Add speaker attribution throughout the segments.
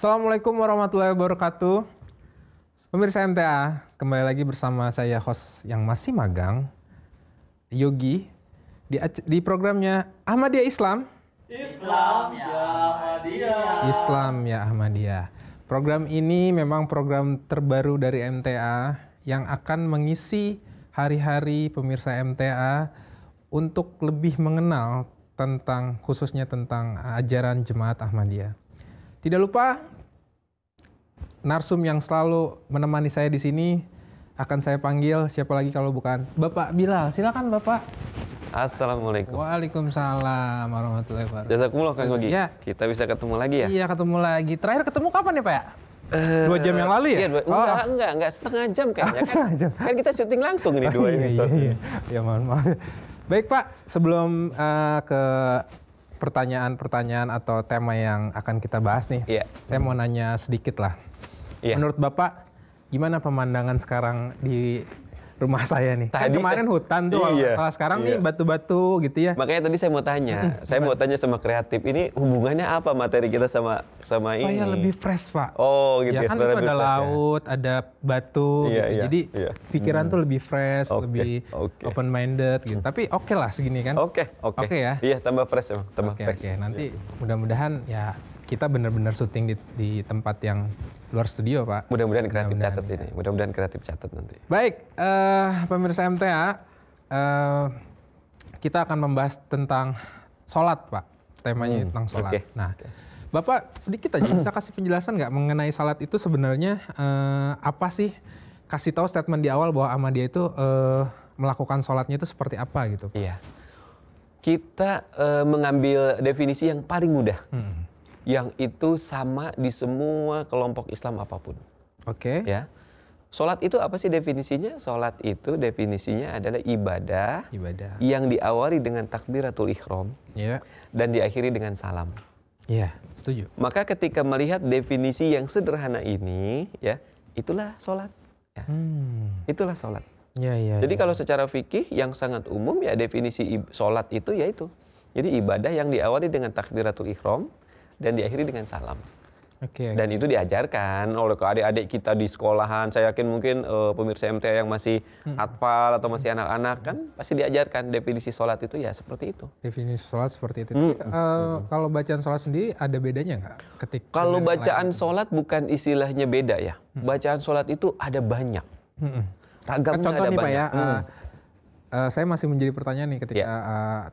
Speaker 1: Assalamualaikum warahmatullahi wabarakatuh. Pemirsa MTA, kembali lagi bersama saya host yang masih magang, Yogi, di programnya Ahmadiyah Islam.
Speaker 2: Islam ya Ahmadiyah.
Speaker 1: Islam ya Ahmadiyah. Program ini memang program terbaru dari MTA yang akan mengisi hari-hari pemirsa MTA untuk lebih mengenal khususnya tentang ajaran Jemaat Ahmadiyah. Tidak lupa, narsum yang selalu menemani saya di sini akan saya panggil, siapa lagi kalau bukan Bapak Bilal. Silakan Bapak.
Speaker 3: Assalamualaikum.
Speaker 1: Waalaikumsalam warahmatullahi wabarakatuh.
Speaker 3: Jazakumullah Kang Yogi.
Speaker 1: Ya.
Speaker 3: Kita bisa ketemu lagi ya?
Speaker 1: Iya, ketemu lagi. Terakhir ketemu kapan ya Pak ya? 2 jam yang lalu ya?
Speaker 3: Iya, enggak setengah jam kayaknya. Kan kita syuting langsung ini 2 episode.
Speaker 1: Iya. Ya mohon maaf. Baik Pak, sebelum ke pertanyaan-pertanyaan atau tema yang akan kita bahas nih, saya mau nanya sedikit lah. Menurut Bapak, gimana pemandangan sekarang di rumah saya nih? Kan kemarin hutan tuh, kalau sekarang nih batu-batu gitu ya.
Speaker 3: Makanya tadi saya mau tanya, sama kreatif, ini hubungannya apa materi kita sama ini?
Speaker 1: Supaya lebih fresh Pak.
Speaker 3: Oh gitu ya,
Speaker 1: kan itu ada laut, ada batu, gitu. Jadi pikiran tuh lebih fresh, lebih open minded gitu. Tapi oke lah segini kan? Oke ya?
Speaker 3: Iya, tambah fresh emang, tambah fresh.
Speaker 1: Oke, nanti mudah-mudahan ya kita benar-benar syuting di tempat yang luar studio Pak.
Speaker 3: Mudah-mudahan kreatif catat ini, mudah-mudahan kreatif catat nanti.
Speaker 1: Baik, pemirsa MTA, kita akan membahas tentang sholat Pak. Temanya tentang sholat. Nah, Bapak sedikit aja bisa kasih penjelasan nggak mengenai sholat itu sebenarnya apa sih? Kasih tahu statement di awal bahwa Ahmadiyah itu melakukan sholatnya itu seperti apa gitu.
Speaker 3: Iya. Kita mengambil definisi yang paling mudah. Yang itu sama di semua kelompok Islam apapun.
Speaker 1: Oke.
Speaker 3: Ya. Sholat itu apa sih definisinya? Sholat itu definisinya adalah ibadah yang diawali dengan takbiratul ihram dan diakhiri dengan salam.
Speaker 1: Iya, setuju.
Speaker 3: Maka ketika melihat definisi yang sederhana ini, ya, itulah sholat. Ya. Itulah sholat. Jadi kalau secara fikih yang sangat umum ya definisi sholat itu yaitu. Jadi ibadah yang diawali dengan takbiratul ihram dan diakhiri dengan salam. Dan itu diajarkan oleh adik-adik kita di sekolahan. Saya yakin mungkin pemirsa MTA yang masih atfal atau masih anak-anak kan pasti diajarkan definisi sholat itu ya seperti itu.
Speaker 1: Definisi sholat seperti itu. Kalau bacaan sholat sendiri ada bedanya nggak?
Speaker 3: Kalau bacaan sholat bukan istilahnya beda ya. Bacaan sholat itu ada banyak. Ragamnya
Speaker 1: contoh
Speaker 3: ada
Speaker 1: nih
Speaker 3: banyak.
Speaker 1: Pak ya. Saya masih menjadi pertanyaan nih ketika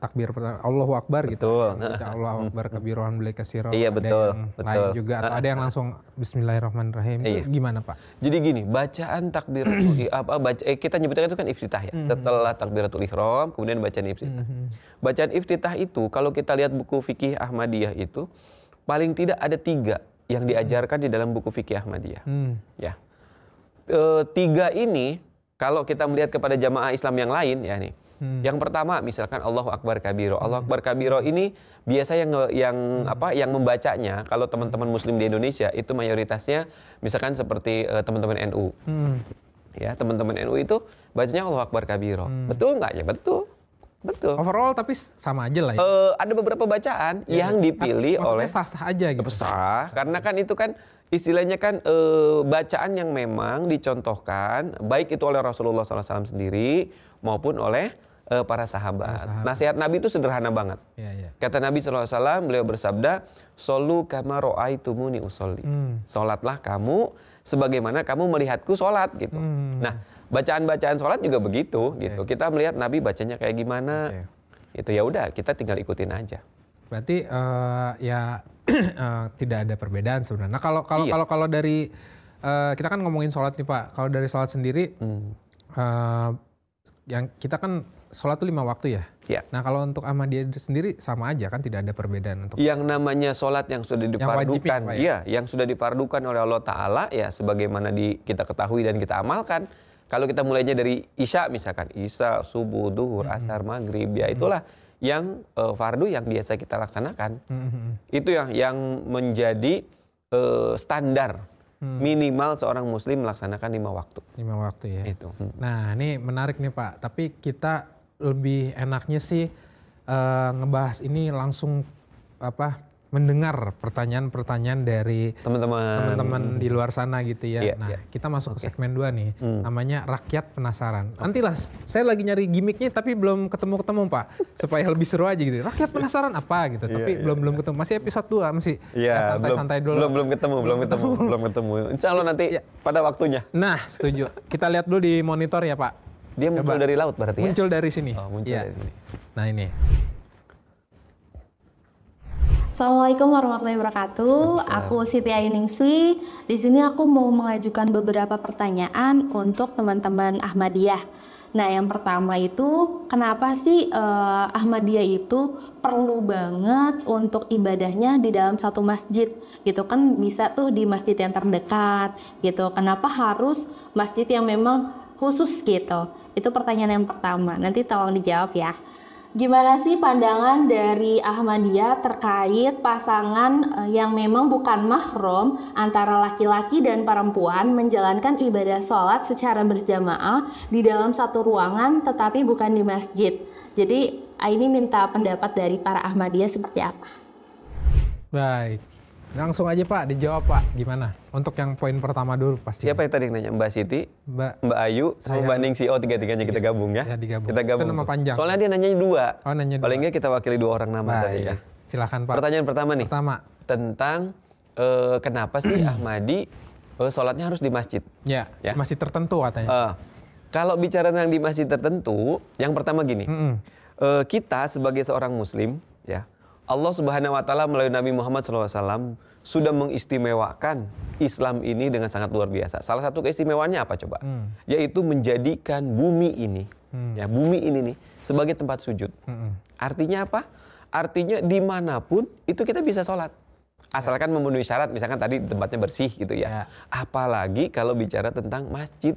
Speaker 1: takbir pertama Allahu Akbar gitu. Allahu Akbar kabiruhan beli kasiro.
Speaker 3: Iya betul.
Speaker 1: Lain juga atau ada yang langsung Bismillahirrahmanirrahim. Gimana Pak?
Speaker 3: Jadi gini, bacaan takbiratul kita nyebutnya itu kan iftitah ya. Setelah takbiratul ihram kemudian bacaan iftitah. Bacaan iftitah itu kalau kita lihat buku fikih Ahmadiyah itu paling tidak ada 3 yang diajarkan di dalam buku fikih Ahmadiyah. Ya. 3 ini kalau kita melihat kepada jamaah Islam yang lain ya nih. Yang pertama misalkan Allahu Akbar kabiro. Allahu Akbar kabiro ini biasa yang membacanya kalau teman-teman muslim di Indonesia itu mayoritasnya misalkan seperti teman-teman NU. Ya, teman-teman NU itu bacanya Allahu Akbar kabiro. Betul nggak ya? Betul.
Speaker 1: Overall tapi sama aja lah ya.
Speaker 3: Ada beberapa bacaan yang dipilih oleh
Speaker 1: sah-sah aja gitu.
Speaker 3: Sah, karena kan itu kan istilahnya kan bacaan yang memang dicontohkan baik itu oleh Rasulullah SAW sendiri maupun oleh para sahabat. Nasihat Nabi itu sederhana banget. Kata Nabi SAW, beliau bersabda, "Shollu kama ra'aitumuni usolli." Sholatlah kamu sebagaimana kamu melihatku sholat gitu. Nah, bacaan-bacaan sholat juga begitu gitu. Kita melihat Nabi bacanya kayak gimana. Itu ya udah kita tinggal ikutin aja.
Speaker 1: Berarti tidak ada perbedaan sebenarnya. Nah kalau dari kita kan ngomongin sholat nih Pak. Kalau dari sholat sendiri, yang kita kan sholat tuh 5 waktu ya. Nah kalau untuk Ahmadiyah sendiri sama aja kan, tidak ada perbedaan untuk.
Speaker 3: Yang namanya sholat yang sudah difardukan, yang sudah difardukan oleh Allah Taala ya sebagaimana kita ketahui dan kita amalkan. Kalau kita mulainya dari Isya misalkan, Isya, subuh, duhur, asar, maghrib, ya itulah yang fardu yang biasa kita laksanakan. Itu yang menjadi standar minimal seorang muslim melaksanakan 5 waktu.
Speaker 1: 5 waktu ya.
Speaker 3: Itu.
Speaker 1: Nah ini menarik nih Pak, tapi kita lebih enaknya sih ngebahas ini langsung mendengar pertanyaan-pertanyaan dari teman-teman di luar sana gitu ya. Kita masuk ke segmen 2 nih, namanya Rakyat Penasaran. Nantilah, saya lagi nyari gimmicknya tapi belum ketemu-ketemu Pak, supaya lebih seru aja gitu. Rakyat Penasaran apa gitu, tapi belum ketemu. Masih episode 2, masih santai-santai dulu.
Speaker 3: Belum ketemu. Insya Allah nanti pada waktunya.
Speaker 1: Nah, setuju. Kita lihat dulu di monitor ya Pak.
Speaker 3: Dia muncul dari laut berarti ya?
Speaker 1: Muncul dari sini.
Speaker 3: Oh, muncul dari sini.
Speaker 1: Nah ini.
Speaker 4: Assalamualaikum warahmatullahi wabarakatuh. Aku Siti Ainingsi. Di sini aku mau mengajukan beberapa pertanyaan untuk teman-teman Ahmadiyah. Nah, yang pertama itu, kenapa sih Ahmadiyah itu perlu banget untuk ibadahnya di dalam satu masjid? Gitu kan bisa tuh di masjid yang terdekat gitu. Kenapa harus masjid yang memang khusus gitu? Itu pertanyaan yang pertama. Nanti tolong dijawab ya. Gimana sih pandangan dari Ahmadiyah terkait pasangan yang memang bukan mahram antara laki-laki dan perempuan menjalankan ibadah sholat secara berjamaah di dalam satu ruangan tetapi bukan di masjid? Jadi ini minta pendapat dari para Ahmadiyah seperti apa?
Speaker 1: Baik, langsung aja Pak dijawab Pak, gimana? Untuk yang poin pertama dulu pasti.
Speaker 3: Siapa yang tadi nanya? Mbak Siti, Mbak Ayu, sama Mbak Ningsi. Oh, tiga-tiganya kita gabung ya?
Speaker 1: Ya digabung.
Speaker 3: Kita gabung.
Speaker 1: Itu nama panjang.
Speaker 3: Soalnya dia nanya 2.
Speaker 1: Oh, nanya 2.
Speaker 3: Paling nggak kita wakili 2 orang nama tadi ya.
Speaker 1: Silakan Pak.
Speaker 3: Pertanyaan pertama nih. Tentang kenapa sih Ahmadi sholatnya harus di masjid?
Speaker 1: Ya, masjid tertentu katanya.
Speaker 3: Kalau bicara tentang di masjid tertentu, yang pertama gini. Kita sebagai seorang muslim, ya, Allah Subhanahu wa taala melalui Nabi Muhammad SAW sudah mengistimewakan Islam ini dengan sangat luar biasa. Salah satu keistimewaannya apa coba? Yaitu menjadikan bumi ini, ya, bumi ini nih sebagai tempat sujud. Artinya apa? Artinya dimanapun itu kita bisa sholat. Asalkan memenuhi syarat, misalkan tadi tempatnya bersih gitu ya. Apalagi kalau bicara tentang masjid.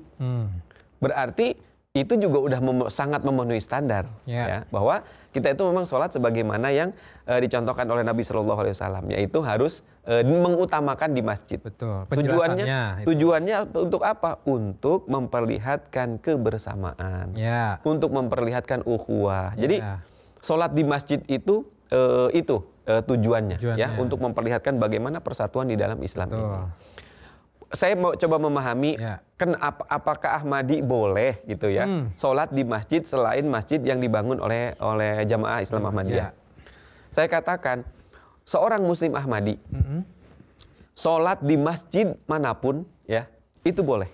Speaker 3: Berarti itu juga udah sangat memenuhi standar, ya, bahwa kita itu memang sholat sebagaimana yang dicontohkan oleh Nabi Shallallahu Alaihi Wasallam, yaitu harus mengutamakan di masjid.
Speaker 1: Betul.
Speaker 3: Tujuannya untuk apa? Untuk memperlihatkan kebersamaan, untuk memperlihatkan ukhuwah. Jadi sholat di masjid itu tujuannya, ya, untuk memperlihatkan bagaimana persatuan di dalam Islam ini. Saya mau coba memahami, apakah Ahmadi boleh gitu ya, sholat di masjid selain masjid yang dibangun oleh jamaah Islam Ahmadiyah. Saya katakan, seorang Muslim Ahmadi, sholat di masjid manapun, ya, itu boleh.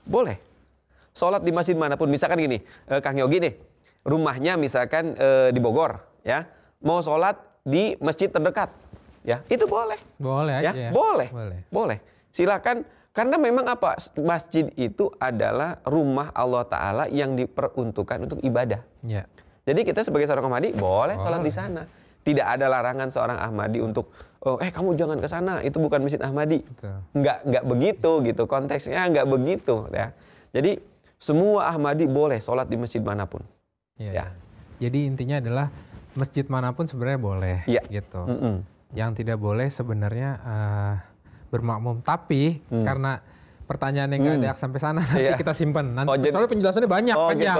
Speaker 3: Boleh. Sholat di masjid manapun, misalkan gini, Kang Yogi nih, rumahnya misalkan di Bogor, ya, mau sholat di masjid terdekat, ya, itu boleh.
Speaker 1: Boleh aja ya?
Speaker 3: Boleh. Silakan, karena memang apa? Masjid itu adalah rumah Allah Ta'ala yang diperuntukkan untuk ibadah. Jadi kita sebagai seorang Ahmadi boleh sholat di sana. Tidak ada larangan seorang Ahmadi untuk kamu jangan ke sana, itu bukan masjid Ahmadi. Enggak begitu gitu, konteksnya enggak begitu ya. Jadi semua Ahmadi boleh sholat di masjid manapun. Ya.
Speaker 1: Jadi intinya adalah masjid manapun sebenarnya boleh, gitu. Yang tidak boleh sebenarnya bermakmum, tapi karena pertanyaannya nggak ada sampai sana, nanti kita simpan. Nanti soalnya penjelasannya banyak, panjang.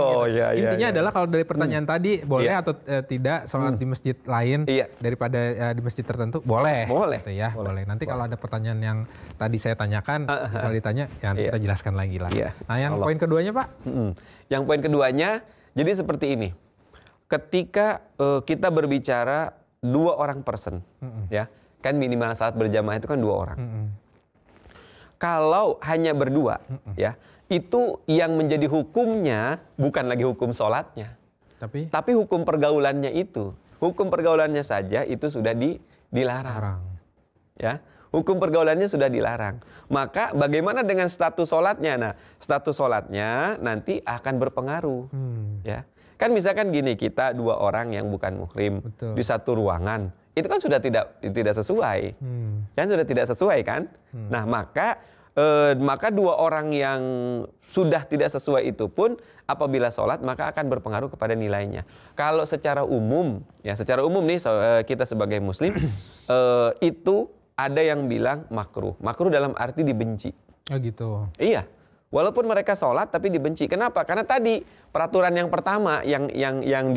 Speaker 1: Intinya adalah kalau dari pertanyaan tadi boleh atau tidak sholat di masjid lain daripada di masjid tertentu, boleh. Gitu ya, boleh. Nanti kalau ada pertanyaan yang tadi saya tanyakan, bisa ditanya, ya kita jelaskan lagi lah. Nah, yang poin keduanya Pak?
Speaker 3: Yang poin keduanya, jadi seperti ini. Ketika kita berbicara 2 orang person, ya. Kan minimal saat berjamaah itu kan 2 orang. Kalau hanya berdua, ya, itu yang menjadi hukumnya bukan lagi hukum sholatnya, tapi hukum pergaulannya itu. Hukum pergaulannya saja itu sudah dilarang. Ya, hukum pergaulannya sudah dilarang. Maka bagaimana dengan status sholatnya? Nah, status sholatnya nanti akan berpengaruh. Ya, kan misalkan gini, kita 2 orang yang bukan muhrim di satu ruangan. Itu kan sudah tidak sesuai, kan sudah tidak sesuai kan? Nah maka 2 orang yang sudah tidak sesuai itu pun apabila sholat maka akan berpengaruh kepada nilainya. Kalau secara umum, ya secara umum nih kita sebagai Muslim itu ada yang bilang makruh dalam arti dibenci.
Speaker 1: Oh gitu.
Speaker 3: Iya. Walaupun mereka sholat tapi dibenci. Kenapa? Karena tadi peraturan yang pertama yang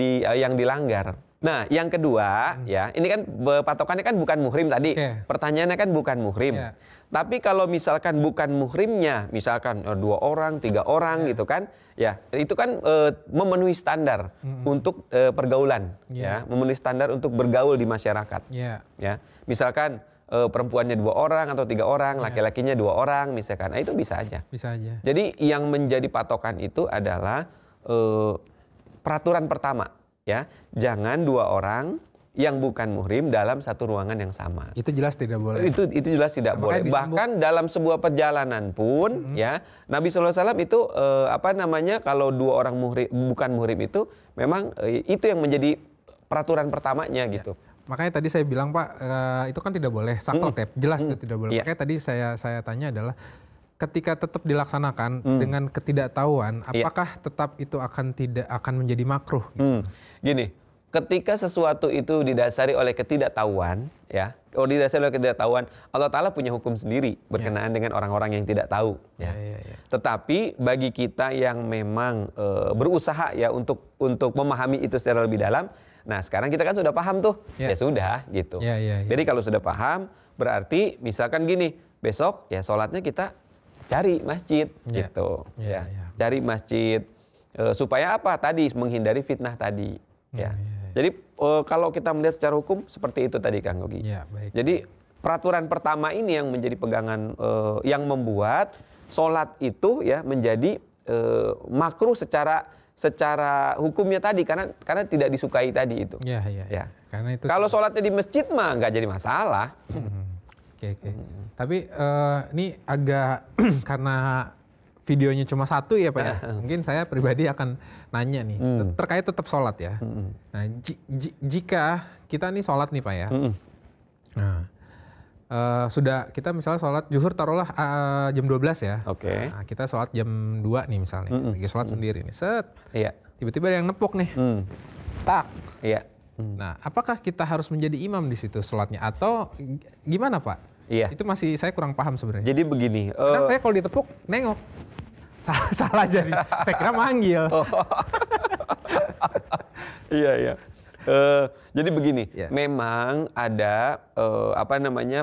Speaker 3: dilanggar. Nah, yang kedua ya, ini kan patokannya kan bukan muhrim tadi. Pertanyaannya kan bukan muhrim. Tapi kalau misalkan bukan muhrimnya, misalkan 2 orang, 3 orang gitu kan, ya itu kan memenuhi standar untuk pergaulan, ya, memenuhi standar untuk bergaul di masyarakat. Ya, misalkan perempuannya 2 orang atau 3 orang, laki-lakinya 2 orang, misalkan, nah, itu bisa aja.
Speaker 1: Bisa aja.
Speaker 3: Jadi yang menjadi patokan itu adalah peraturan pertama. Ya, jangan 2 orang yang bukan muhrim dalam satu ruangan yang sama.
Speaker 1: Itu jelas tidak boleh.
Speaker 3: Itu jelas tidak boleh. Bahkan dalam sebuah perjalanan pun, ya, Nabi SAW itu kalau 2 orang bukan muhrim itu memang itu yang menjadi peraturan pertamanya gitu.
Speaker 1: Makanya tadi saya bilang Pak, itu kan tidak boleh saklek, jelas itu tidak boleh. Makanya tadi saya tanya adalah, ketika tetap dilaksanakan dengan ketidaktahuan, apakah tetap itu tidak akan menjadi makruh? Gitu?
Speaker 3: Gini, ketika sesuatu itu didasari oleh ketidaktahuan, ya, Allah Ta'ala punya hukum sendiri berkenaan dengan orang-orang yang tidak tahu. Ya. Tetapi bagi kita yang memang berusaha ya untuk memahami itu secara lebih dalam, nah sekarang kita kan sudah paham tuh, ya sudah gitu. Jadi kalau sudah paham, berarti misalkan gini, besok ya sholatnya kita cari masjid gitu, cari masjid supaya apa? Tadi menghindari fitnah tadi, Jadi kalau kita melihat secara hukum seperti itu tadi Kang Yogi. Jadi peraturan pertama ini yang menjadi pegangan, yang membuat sholat itu ya menjadi makruh secara hukumnya tadi karena tidak disukai tadi itu.
Speaker 1: Karena itu.
Speaker 3: Kalau sholatnya di masjid mah nggak jadi masalah.
Speaker 1: Oke. Tapi ini agak karena videonya cuma 1 ya Pak ya. Mungkin saya pribadi akan nanya nih terkait tetap sholat ya. Nah jika kita nih sholat nih Pak ya. Nah sudah kita misalnya sholat zuhur taruhlah jam 12 ya. Nah, kita sholat jam 2 nih misalnya. Lagi sholat sendiri nih. Set. Tiba-tiba ada yang nepuk nih. Tak. Nah, apakah kita harus menjadi imam di situ sholatnya atau gimana Pak? Itu masih saya kurang paham sebenarnya.
Speaker 3: Jadi begini.
Speaker 1: Kadang saya kalau ditepuk nengok, salah jadi. Saya kira manggil.
Speaker 3: Jadi begini. Memang ada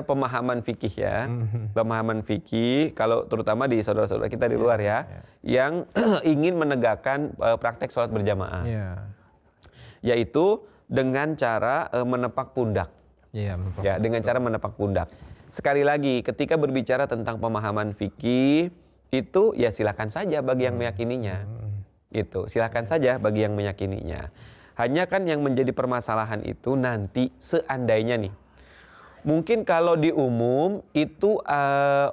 Speaker 3: pemahaman fikih ya, pemahaman fikih kalau terutama di saudara-saudara kita di luar yang ingin menegakkan praktek sholat berjamaah, yaitu dengan cara menepak pundak. Dengan cara menepak pundak. Sekali lagi, ketika berbicara tentang pemahaman fikih, itu ya silakan saja bagi yang meyakininya. Gitu, silakan saja bagi yang meyakininya. Hanya kan yang menjadi permasalahan itu nanti seandainya nih. Mungkin kalau di umum itu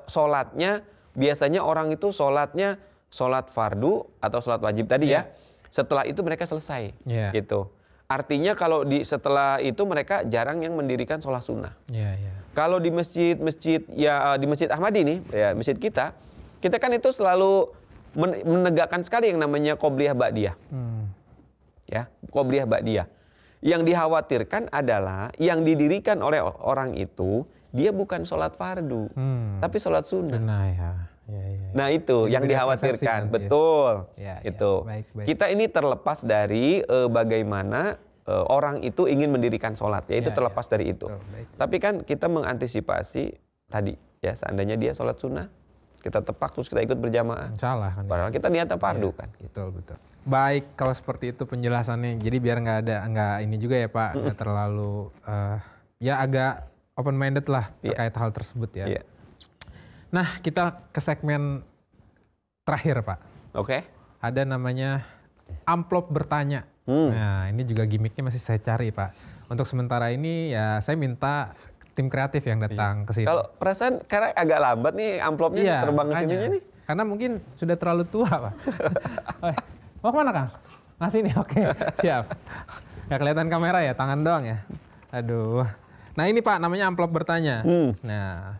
Speaker 3: sholatnya, biasanya orang itu sholatnya sholat fardu atau sholat wajib tadi ya. Setelah itu mereka selesai. Gitu. Artinya kalau setelah itu mereka jarang yang mendirikan sholat sunnah. Kalau di masjid ya di Masjid Ahmadi nih, ya masjid kita kan itu selalu menegakkan sekali yang namanya qobliyah ba'diyah. Ya, qobliyah ba'diyah. Yang dikhawatirkan adalah yang didirikan oleh orang itu dia bukan sholat fardu, tapi sholat sunnah. Nah itu yang dikhawatirkan, betul. Itu. Kita ini terlepas dari bagaimana orang itu ingin mendirikan sholat, yaitu terlepas dari itu. Tapi kan kita mengantisipasi tadi, ya seandainya dia sholat sunnah, kita tepak terus kita ikut berjamaah.
Speaker 1: Salah kan?
Speaker 3: Padahal kita niatnya fardu kan.
Speaker 1: Betul. Baik, kalau seperti itu penjelasannya, jadi biar nggak ini juga ya Pak, nggak terlalu ya agak open minded lah terkait hal tersebut ya. Nah, kita ke segmen terakhir, Pak. Ada namanya amplop bertanya. Nah, ini juga gimmicknya masih saya cari, Pak. Untuk sementara ini ya saya minta tim kreatif yang datang ke sini. Kalau
Speaker 3: perasaan karena agak lambat nih amplopnya terbang ke sininya nih.
Speaker 1: Karena mungkin sudah terlalu tua, Pak. Mau kemana, Kang? Ngasih nih, oke. Siap. Nggak kelihatan kamera ya, tangan doang ya. Aduh. Nah ini Pak, namanya amplop bertanya. Nah,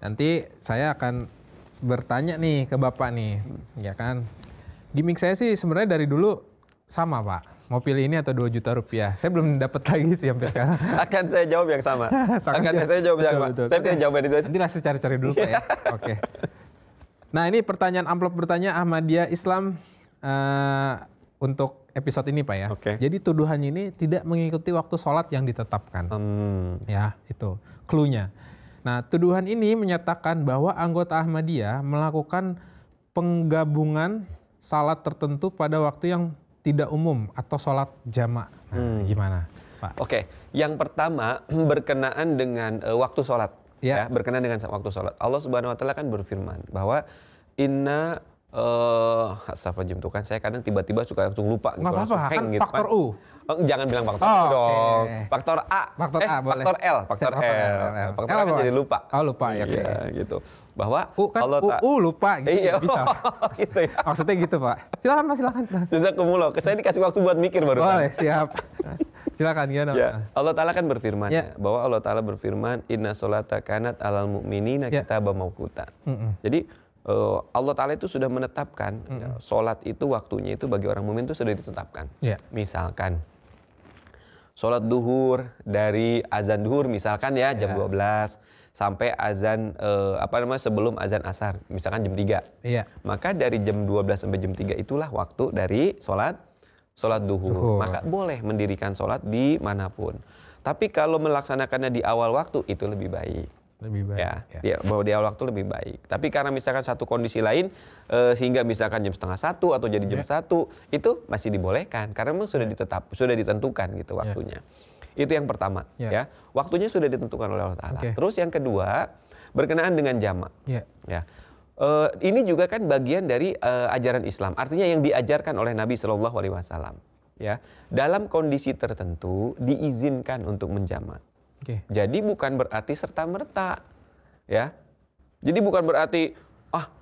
Speaker 1: nanti saya akan bertanya nih ke Bapak nih, ya kan. Gimmick saya sih sebenarnya dari dulu sama Pak. Mau pilih ini atau 2 juta rupiah. Saya belum dapat lagi sih sampai sekarang.
Speaker 3: Akan saya jawab yang sama. Saya jawab yang sama. Saya pilih jawaban itu.
Speaker 1: Nanti langsung cari-cari dulu Pak ya. Oke. Nah ini pertanyaan amplop bertanya Ahmadiyah Islam untuk episode ini Pak ya.
Speaker 3: Oke.
Speaker 1: Jadi tuduhannya ini tidak mengikuti waktu sholat yang ditetapkan. Ya, itu cluenya. Nah, tuduhan ini menyatakan bahwa anggota Ahmadiyah melakukan penggabungan salat tertentu pada waktu yang tidak umum atau sholat jamak. Nah, gimana Pak?
Speaker 3: Oke, yang pertama berkenaan dengan waktu sholat. Ya, berkenaan dengan waktu sholat. Allah Subhanahu Wa Taala kan berfirman bahwa inna astagfirullahaladzim tuh kan saya kadang tiba-tiba suka langsung lupa gitu.
Speaker 1: Nggak apa-apa, kan
Speaker 3: gitu,
Speaker 1: faktor U.
Speaker 3: Jangan bilang faktor U dong.
Speaker 1: Okay.
Speaker 3: Faktor A.
Speaker 1: Faktor A boleh.
Speaker 3: Faktor L. Faktor L. Faktor L kan jadi lupa.
Speaker 1: Oh lupa ya.
Speaker 3: Iya gitu. Bahwa
Speaker 1: U kan
Speaker 3: Allah
Speaker 1: lupa gitu.
Speaker 3: Iya,
Speaker 1: Bisa.
Speaker 3: gitu ya.
Speaker 1: Maksudnya gitu Pak. Silakan Pak, silakan.
Speaker 3: Jazakumullah. Saya dikasih waktu buat mikir baru.
Speaker 1: Boleh, siap. Silakan gimana?
Speaker 3: Ya, Allah Ta'ala kan berfirman bahwa Allah Ta'ala berfirman inna sholata kanat alal mu'minina kitaban mawquta. Jadi Allah Ta'ala itu sudah menetapkan sholat itu waktunya itu bagi orang mukmin itu sudah ditetapkan. Misalkan sholat duhur dari azan duhur misalkan ya jam 12 sampai azan sebelum azan asar misalkan jam 3. Maka dari jam 12 sampai jam 3 itulah waktu dari sholat duhur. Maka boleh mendirikan sholat di manapun. Tapi kalau melaksanakannya di awal waktu itu lebih baik. Ya, bahwa di awal waktu lebih baik. Tapi karena misalkan satu kondisi lain sehingga misalkan jam 12:30 atau jadi jam 1 itu masih dibolehkan karena memang sudah ditentukan gitu waktunya. Itu yang pertama ya. Waktunya sudah ditentukan oleh Allah Ta'ala. Terus yang kedua berkenaan dengan jamak. Ya. Ini juga kan bagian dari ajaran Islam. Artinya yang diajarkan oleh Nabi Shallallahu Alaihi Wasallam. Ya, dalam kondisi tertentu diizinkan untuk menjamak. Jadi bukan berarti serta-merta, ya. Jadi bukan berarti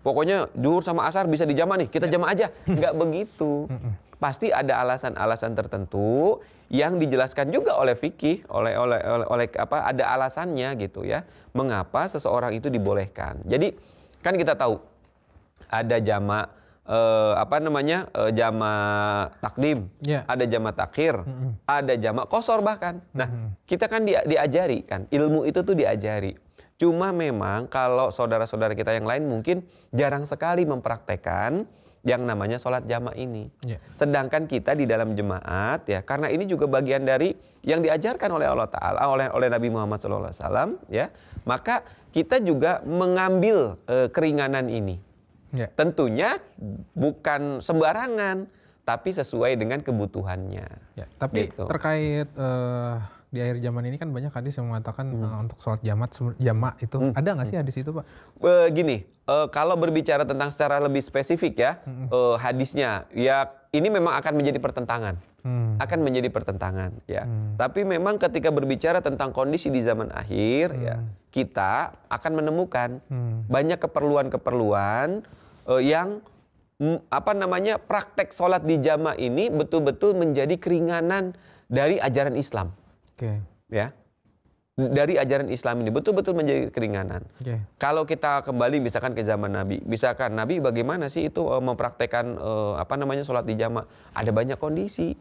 Speaker 3: pokoknya zuhur sama asar bisa dijamak nih, kita jamak aja. Nggak begitu. Pasti ada alasan-alasan tertentu yang dijelaskan juga oleh fikih, ada alasannya gitu ya. Mengapa seseorang itu dibolehkan. Jadi kan kita tahu ada jamak jamak takdim, ada jamak takhir, ada jamak qosor bahkan. Nah, kita kan diajari kan, ilmu itu tuh diajari. Cuma memang kalau saudara-saudara kita yang lain mungkin jarang sekali mempraktekkan yang namanya sholat jamak ini. Sedangkan kita di dalam jemaat ya, karena ini juga bagian dari yang diajarkan oleh Allah Ta'ala, oleh Nabi Muhammad SAW ya, maka kita juga mengambil keringanan ini. Tentunya bukan sembarangan, tapi sesuai dengan kebutuhannya.
Speaker 1: Tapi gitu. Terkait di akhir zaman ini kan banyak hadis yang mengatakan untuk sholat jamak itu ada nggak sih hadis itu Pak?
Speaker 3: Gini, kalau berbicara tentang secara lebih spesifik ya hadisnya, ya ini memang akan menjadi pertentangan, ya. Tapi memang ketika berbicara tentang kondisi di zaman akhir, ya kita akan menemukan banyak keperluan-keperluan yang praktek sholat di jamak ini betul-betul menjadi keringanan dari ajaran Islam. Ya, dari ajaran Islam ini betul-betul menjadi keringanan. Kalau kita kembali misalkan ke zaman Nabi, misalkan Nabi bagaimana sih itu mempraktekkan sholat di jamak? Ada banyak kondisi,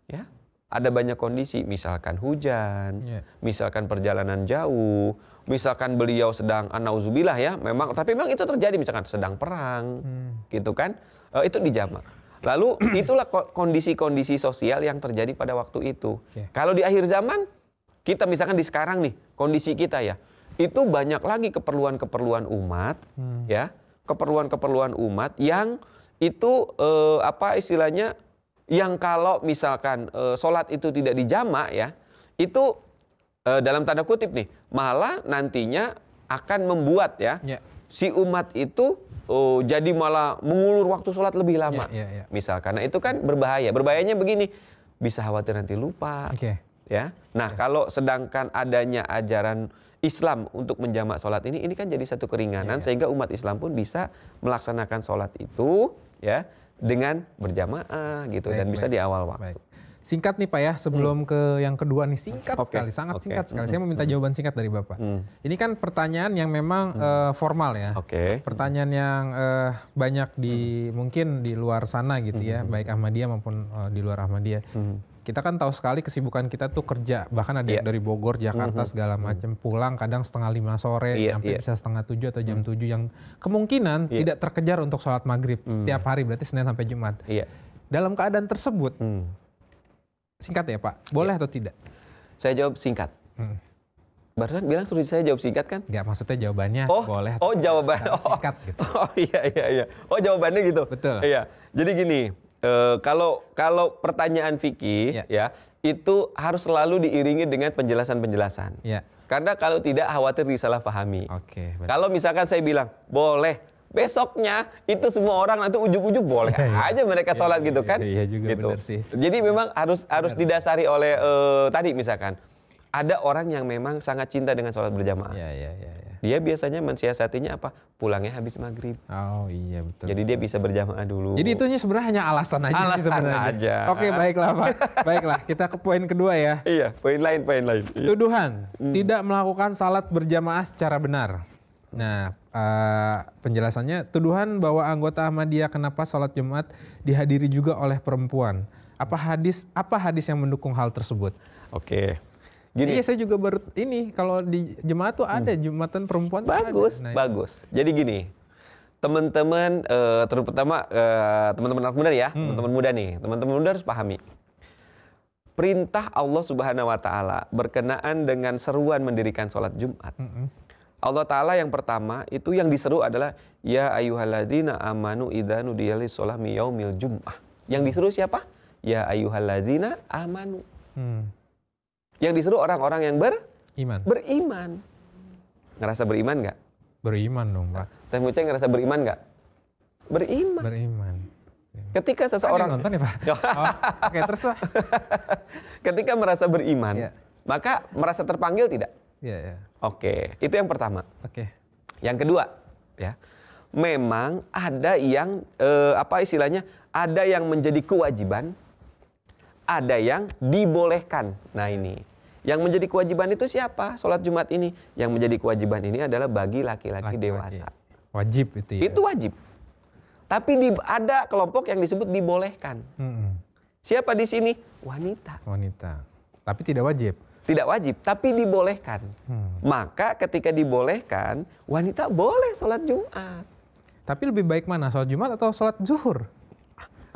Speaker 3: ya. Ada banyak kondisi, misalkan hujan, misalkan perjalanan jauh, misalkan beliau sedang anauzubillah ya, tapi memang itu terjadi misalkan sedang perang, gitu kan, itu dijamak. Lalu itulah kondisi-kondisi sosial yang terjadi pada waktu itu. Kalau di akhir zaman, kita misalkan di sekarang nih, kondisi kita ya, itu banyak lagi keperluan-keperluan umat, ya, keperluan-keperluan umat yang itu istilahnya, yang kalau misalkan sholat itu tidak dijamak ya, itu dalam tanda kutip nih, malah nantinya akan membuat ya si umat itu jadi malah mengulur waktu sholat lebih lama. Misalkan, nah itu kan berbahaya. Berbahayanya begini, bisa khawatir nanti lupa. Ya, nah kalau sedangkan adanya ajaran Islam untuk menjamak sholat ini kan jadi satu keringanan sehingga umat Islam pun bisa melaksanakan sholat itu ya dengan berjamaah gitu dan bisa di awal waktu.
Speaker 1: Singkat nih Pak ya, sebelum ke yang kedua nih, singkat sekali, sangat singkat sekali. Saya mau minta jawaban singkat dari Bapak. Ini kan pertanyaan yang memang formal ya. Pertanyaan yang banyak mungkin di luar sana gitu ya, baik Ahmadiyah maupun di luar Ahmadiyah. Kita kan tahu sekali kesibukan kita tuh kerja, bahkan ada yang dari Bogor, Jakarta segala macam, pulang kadang 5:30 sore, sampai bisa 6:30 atau jam 7 yang kemungkinan tidak terkejar untuk sholat maghrib setiap hari, berarti Senin sampai Jumat. Dalam keadaan tersebut, singkat ya Pak, boleh atau tidak?
Speaker 3: Saya jawab singkat. Barusan bilang suruh saya jawab singkat kan?
Speaker 1: Enggak, maksudnya jawabannya boleh.
Speaker 3: Oh jawaban.
Speaker 1: Singkat gitu.
Speaker 3: Oh iya. Oh jawabannya gitu.
Speaker 1: Betul.
Speaker 3: Iya. Jadi gini, kalau pertanyaan fikih ya itu harus selalu diiringi dengan penjelasan-penjelasan.
Speaker 1: Iya.
Speaker 3: Karena kalau tidak khawatir disalah pahami.
Speaker 1: Oke.
Speaker 3: Kalau misalkan saya bilang boleh, besoknya itu semua orang nanti ujug-ujug boleh aja mereka sholat gitu kan?
Speaker 1: Iya juga
Speaker 3: gitu.
Speaker 1: benar sih.
Speaker 3: Jadi memang harus didasari oleh tadi misalkan ada orang yang memang sangat cinta dengan sholat berjamaah.
Speaker 1: Iya.
Speaker 3: Dia biasanya mensiasatinya apa? Pulangnya habis maghrib.
Speaker 1: Oh iya betul.
Speaker 3: Jadi dia bisa berjamaah dulu.
Speaker 1: Jadi itunya sebenarnya hanya alasan aja.
Speaker 3: Alasan
Speaker 1: sebenarnya.
Speaker 3: aja.
Speaker 1: Oke baiklah Pak. Baiklah kita ke poin kedua ya.
Speaker 3: Iya, poin lain. Iya.
Speaker 1: Tuduhan tidak melakukan salat berjamaah secara benar. Nah, penjelasannya tuduhan bahwa anggota Ahmadiyah kenapa salat Jumat dihadiri juga oleh perempuan. Apa hadis yang mendukung hal tersebut?
Speaker 3: Oke. Gini.
Speaker 1: Iya, saya juga baru ini kalau di jemaat tuh ada jumatan perempuan.
Speaker 3: Bagus,
Speaker 1: ada. Nah,
Speaker 3: bagus. Jadi gini, teman-teman, terutama teman-teman anak muda ya, teman-teman muda nih, teman-teman muda harus pahami. Perintah Allah Subhanahu Wa Taala berkenaan dengan seruan mendirikan sholat Jumat. Allah Ta'ala yang pertama itu yang diseru adalah ya ayyuhalladzina amanu idza nudiya lis-shalah min yaumil jum'ah. Yang diseru siapa? Ya ayyuhalladzina amanu. Yang diseru orang-orang yang beriman. Ngerasa beriman nggak?
Speaker 1: Beriman dong Pak.
Speaker 3: Teh Mucai ngerasa beriman nggak? Beriman. Ketika seseorang
Speaker 1: nonton ya Pak. Oke terus Pak.
Speaker 3: Ketika merasa beriman, maka merasa terpanggil tidak?
Speaker 1: Iya.
Speaker 3: Oke, itu yang pertama.
Speaker 1: Oke.
Speaker 3: Yang kedua, ya, memang ada yang istilahnya? Ada yang menjadi kewajiban, ada yang dibolehkan. Nah ini, yang menjadi kewajiban itu siapa? Sholat Jumat ini, yang menjadi kewajiban ini adalah bagi laki-laki dewasa.
Speaker 1: Wajib itu ya.
Speaker 3: Itu wajib. Tapi ada kelompok yang disebut dibolehkan. Siapa di sini? Wanita.
Speaker 1: Tapi tidak wajib.
Speaker 3: Tidak wajib, tapi dibolehkan. Maka ketika dibolehkan, wanita boleh sholat Jumat.
Speaker 1: Tapi lebih baik mana, sholat Jumat atau sholat zuhur?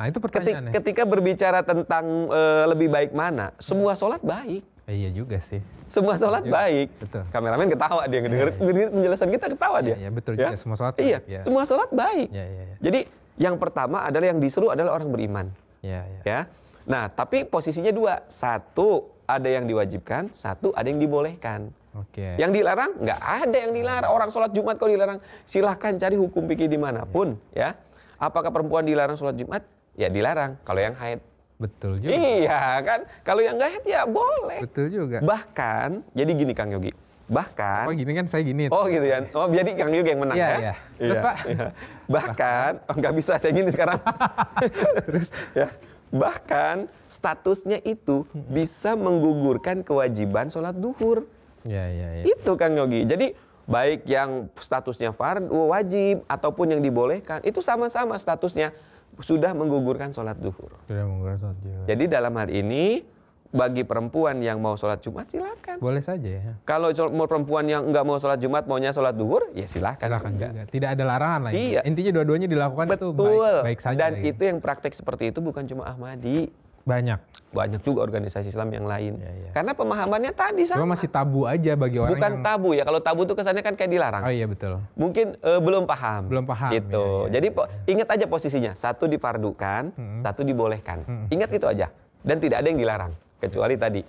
Speaker 1: Nah itu pertanyaannya.
Speaker 3: Ketika berbicara tentang lebih baik mana, semua sholat baik.
Speaker 1: Iya juga sih.
Speaker 3: Semua sholat baik.
Speaker 1: Betul.
Speaker 3: Kameramen ketawa dia, ngedenger penjelasan kita ketawa dia.
Speaker 1: Iya betul juga, semua sholat
Speaker 3: baik. Iya, semua sholat baik.
Speaker 1: Iya.
Speaker 3: Jadi yang pertama adalah yang disuruh adalah orang beriman.
Speaker 1: Iya.
Speaker 3: Ya. Nah, tapi posisinya dua. Satu, ada yang diwajibkan. Satu, ada yang dibolehkan.
Speaker 1: Oke.
Speaker 3: Yang dilarang, nggak ada yang dilarang. Orang sholat Jumat kok dilarang. Silahkan cari hukum fikih dimanapun. Ya. Apakah perempuan dilarang sholat Jumat? Ya dilarang. Kalau yang haid.
Speaker 1: Betul juga.
Speaker 3: Iya kan. Kalau yang nggak haid ya boleh.
Speaker 1: Betul juga.
Speaker 3: Bahkan, jadi gini Kang Yogi. Bahkan.
Speaker 1: Oh gini kan saya gini.
Speaker 3: Oh gitu ya. Oh jadi Kang Yogi yang menang ya?
Speaker 1: Iya. Terus Pak.
Speaker 3: Iya. Bahkan, nggak bisa saya gini sekarang.
Speaker 1: Terus.
Speaker 3: Ya. Bahkan statusnya itu bisa menggugurkan kewajiban sholat duhur.
Speaker 1: Iya.
Speaker 3: Itu Kang Yogi. Jadi baik yang statusnya wajib ataupun yang dibolehkan, itu sama-sama statusnya sudah menggugurkan sholat duhur.
Speaker 1: Sudah menggugurkan sholat duhur.
Speaker 3: Jadi dalam hal ini bagi perempuan yang mau sholat Jumat silakan.
Speaker 1: Boleh saja ya.
Speaker 3: Kalau mau perempuan yang nggak mau sholat Jumat maunya sholat duhur, ya silakan
Speaker 1: juga. Tidak ada larangan lah.
Speaker 3: Iya.
Speaker 1: Intinya dua-duanya dilakukan.
Speaker 3: Betul.
Speaker 1: Itu baik saja.
Speaker 3: Dan itu yang praktek seperti itu bukan cuma Ahmadi. Banyak juga organisasi Islam yang lain.
Speaker 1: Iya.
Speaker 3: Karena pemahamannya tadi sama.
Speaker 1: Cuma masih tabu aja bagi orang
Speaker 3: bukan yang... tabu ya. Kalau tabu itu kesannya kan kayak dilarang.
Speaker 1: Oh iya betul.
Speaker 3: Mungkin belum paham. Gitu.
Speaker 1: Iya.
Speaker 3: Jadi ingat aja posisinya. Satu difardukan, satu dibolehkan. Ingat itu aja. Dan tidak ada yang dilarang. Kecuali tadi.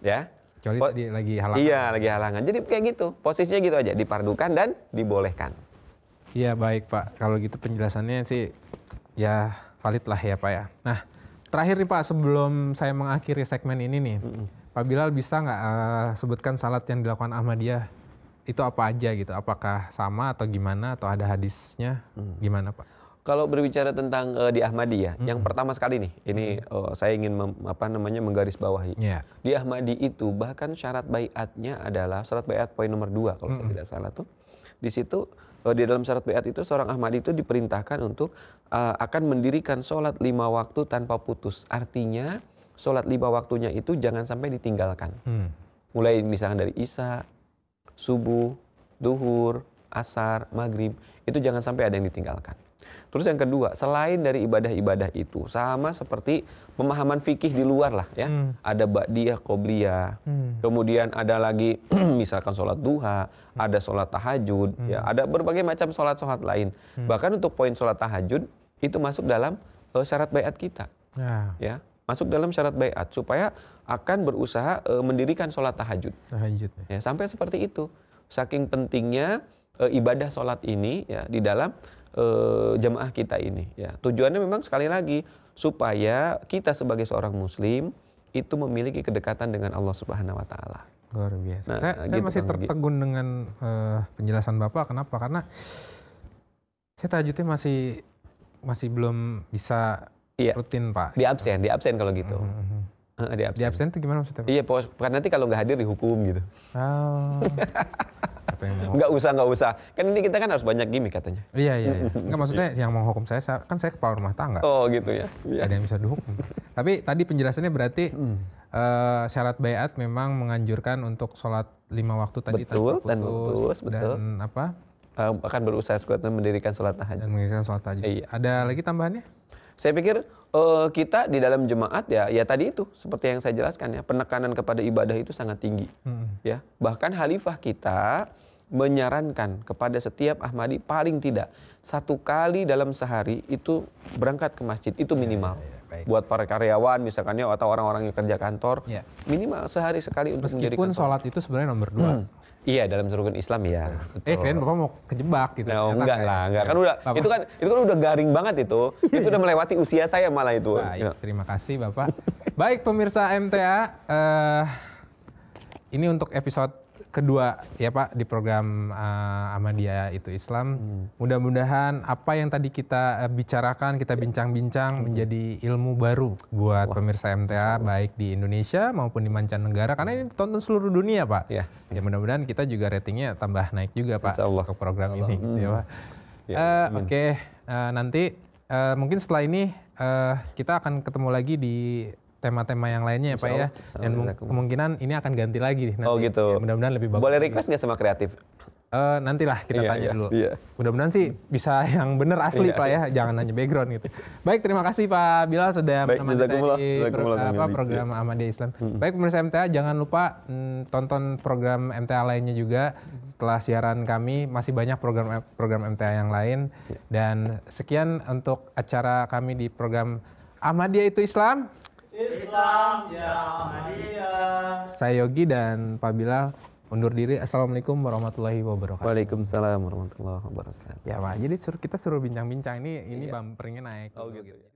Speaker 3: Ya.
Speaker 1: Kecuali tadi lagi halangan.
Speaker 3: Iya, lagi halangan. Jadi kayak gitu. Posisinya gitu aja. Difardukan dan dibolehkan.
Speaker 1: Iya baik Pak. Kalau gitu penjelasannya sih ya valid lah ya Pak ya. Nah. Terakhir nih Pak, sebelum saya mengakhiri segmen ini nih, Pak Bilal bisa nggak sebutkan salat yang dilakukan Ahmadiyah itu apa aja gitu? Apakah sama atau gimana atau ada hadisnya? Gimana Pak?
Speaker 3: Kalau berbicara tentang di Ahmadiyah, yang pertama sekali nih, ini saya ingin menggarisbawahi.
Speaker 1: Yeah.
Speaker 3: Di Ahmadi itu bahkan syarat baiatnya adalah syarat baiat poin nomor 2 kalau saya tidak salah tuh. Di situ di dalam syarat baiat itu seorang Ahmadi itu diperintahkan untuk akan mendirikan sholat 5 waktu tanpa putus. Artinya sholat 5 waktunya itu jangan sampai ditinggalkan. Mulai misalkan dari Isya, subuh, duhur, asar, maghrib, itu jangan sampai ada yang ditinggalkan. Terus yang kedua, selain dari ibadah-ibadah itu, sama seperti pemahaman fikih di luar lah ya. Ada ba'diyah, qobliyah, kemudian ada lagi misalkan sholat duha, ada sholat tahajud, ya, ada berbagai macam sholat-sholat lain. Bahkan untuk poin sholat tahajud itu masuk dalam syarat baiat kita, ya, masuk dalam syarat baiat supaya akan berusaha mendirikan sholat tahajud. Ya, sampai seperti itu. Saking pentingnya ibadah sholat ini ya di dalam jamaah kita ini. Ya, tujuannya memang sekali lagi supaya kita sebagai seorang Muslim itu memiliki kedekatan dengan Allah Subhanahu Wa Taala.
Speaker 1: Luar biasa.
Speaker 3: Nah,
Speaker 1: saya
Speaker 3: gitu,
Speaker 1: masih
Speaker 3: Kang Yogi.
Speaker 1: tertegun dengan penjelasan Bapak. Kenapa? Karena saya tahajudnya masih belum bisa
Speaker 3: Iya.
Speaker 1: rutin, Pak.
Speaker 3: Di absen kalau gitu. Di
Speaker 1: Di absen itu gimana maksudnya, Pak?
Speaker 3: Iya, kan nanti kalau nggak hadir dihukum gitu.
Speaker 1: Oh. Apa yang mau?
Speaker 3: Nggak usah. Kan ini kita kan harus banyak gimmick katanya.
Speaker 1: Iya. Enggak, maksudnya yang mau hukum saya kan saya kepala rumah tangga.
Speaker 3: Oh gitu ya. Iya.
Speaker 1: Ada yang bisa dihukum. Tapi tadi penjelasannya berarti syarat baiat memang menganjurkan untuk sholat 5 waktu tadi
Speaker 3: Betul,
Speaker 1: tanpa
Speaker 3: dan
Speaker 1: putus,
Speaker 3: betul.
Speaker 1: dan apa?
Speaker 3: Akan berusaha sekuat mendirikan sholat tahajud.
Speaker 1: Dan mengerjakan sholat tahajud.
Speaker 3: Iya.
Speaker 1: Ada lagi tambahannya?
Speaker 3: Saya pikir kita di dalam jemaat ya tadi itu seperti yang saya jelaskan ya, penekanan kepada ibadah itu sangat tinggi. Ya, bahkan khalifah kita menyarankan kepada setiap Ahmadi paling tidak 1 kali dalam sehari itu berangkat ke masjid, itu minimal.
Speaker 1: Baik.
Speaker 3: Buat para karyawan misalkan ya, atau orang-orang yang kerja kantor,
Speaker 1: Ya.
Speaker 3: minimal sehari sekali untuk menjadikan
Speaker 1: Meskipun sholat itu sebenarnya nomor 2.
Speaker 3: Iya, dalam rukun Islam ya. Betul.
Speaker 1: Kirain Bapak mau kejebak gitu.
Speaker 3: No,
Speaker 1: Ternyata
Speaker 3: enggak lah, enggak. Kan udah
Speaker 1: Bapak-
Speaker 3: itu kan udah garing banget itu. Itu udah melewati usia saya malah itu.
Speaker 1: Baik,
Speaker 3: Ya.
Speaker 1: terima kasih Bapak. Baik pemirsa MTA, ini untuk episode kedua ya Pak di program Ahmadiyah itu Islam. Mudah-mudahan apa yang tadi kita bicarakan, kita bincang-bincang menjadi ilmu baru buat pemirsa MTA baik di Indonesia maupun di mancanegara karena ini tonton seluruh dunia Pak.
Speaker 3: Ya.
Speaker 1: Ya mudah-mudahan kita juga ratingnya tambah naik juga Pak
Speaker 3: Insya Allah.
Speaker 1: untuk program ini. Gitu ya, Pak.
Speaker 3: Ya, amin.
Speaker 1: Oke, nanti mungkin setelah ini kita akan ketemu lagi di tema-tema yang lainnya ya Pak ya.
Speaker 3: Insya
Speaker 1: Dan
Speaker 3: Allah.
Speaker 1: kemungkinan ini akan ganti lagi nih nanti.
Speaker 3: Oh gitu.
Speaker 1: Ya, mudah-mudahan lebih bagus.
Speaker 3: Boleh request nggak sama kreatif?
Speaker 1: Nantilah kita
Speaker 3: Iya,
Speaker 1: tanya
Speaker 3: iya,
Speaker 1: dulu.
Speaker 3: iya.
Speaker 1: Mudah-mudahan sih bisa yang bener asli
Speaker 3: Iya,
Speaker 1: Pak ya, jangan hanya background gitu. Baik, terima kasih Pak Bilal sudah
Speaker 3: Baik,
Speaker 1: menemani saya
Speaker 3: jazakumullah.
Speaker 1: di
Speaker 3: Jazakumullah, Kang Yogi.
Speaker 1: program Ahmadiyah Islam. Baik pemirsa MTA, jangan lupa tonton program MTA lainnya juga. Setelah siaran kami masih banyak program MTA yang lain. Dan sekian untuk acara kami di program Ahmadiyah itu Islam.
Speaker 2: Islam ya Ahmadiyah.
Speaker 1: Saya Yogi dan Pak Bilal undur diri. Assalamualaikum warahmatullahi wabarakatuh.
Speaker 3: Waalaikumsalam warahmatullahi wabarakatuh.
Speaker 1: Ya Pak, jadi kita suruh bincang-bincang ini bumperingnya naik.
Speaker 3: Oh gitu ya.